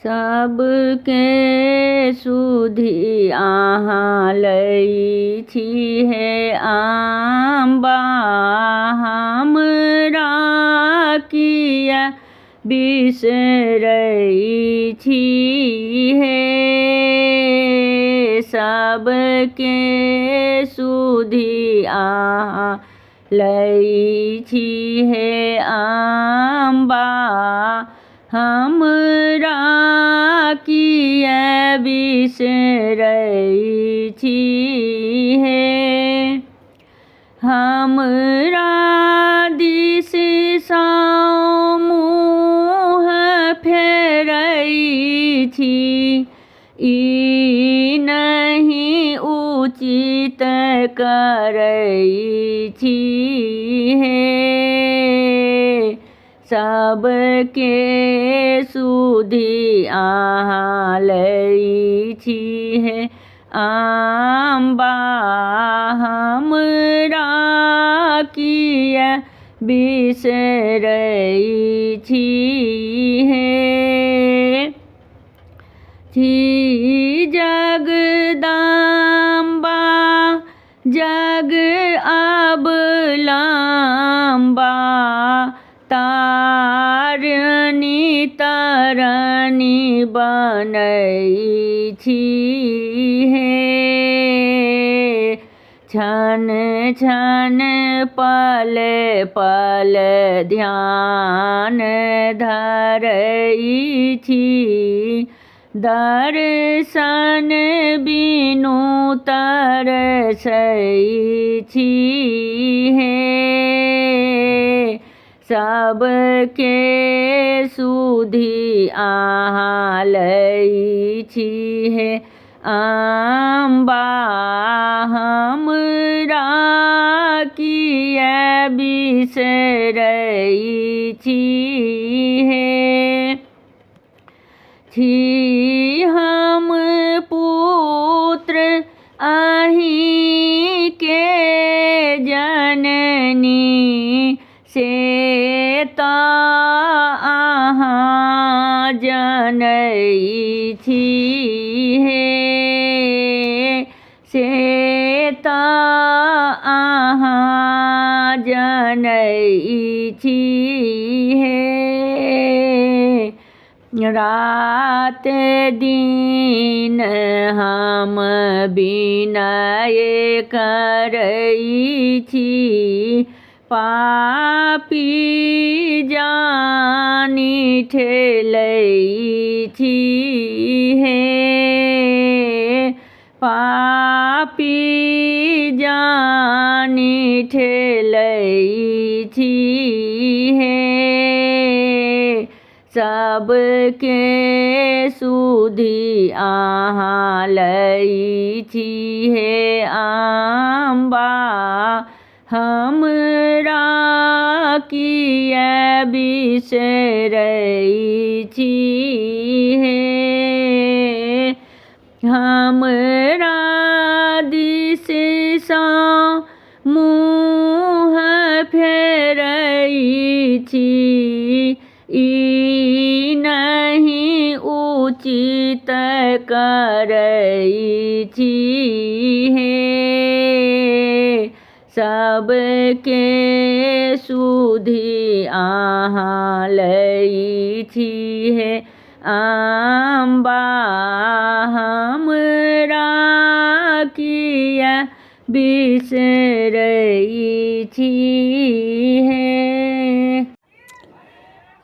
सबके सुधि अहाँ लई छी हे अम्बा, हमरा किया बिसरै छी हे। सबके सुधि अहाँ लई छी हे अम्बा, हमरा किया बिसरै छी हे। हमरा दिस सँ मुँह फेरै छी, ई नहीं उचित करै छी हे। सबके सुधि अहाँ लई छी हे अम्बा, हमरा किया बिसरै छी हे। छी जगदम्बा जग अवलम्बा, तारनी तरनी बनै छी हे। क्षण क्षण पल पल ध्यान धरै छी, दर्शन बिनु तरसै छी हे। सबके सुधि अहाँ लई छी हे अम्बा, हमरा किया बिसरै छी हे। छी हम पुत्र अहीं के जननी, से तऽ अहाँ जनै छी हे। से तऽ अहाँ जनै छी हे। रात दिन हम विनय करै छी, पापी जानि ठेलै छी हे। पापी जानि ठेलै छी हे। सबके सुधि अहाँ लई छी हे अम्बा, हमरा किया बिसरै छी हे। हमरा दिस सँ मुँह फेरै छी, ई नहीं उचित करै छी हे। सबके सुधि अहाँ लई छी हे अम्बा, हमरा किया बिसरै छी हे।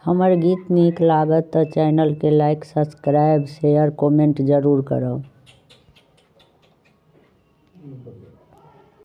हमर गीत नीक लागत तऽ चैनल के लाइक सब्सक्राइब शेयर कमेंट जरूर करब।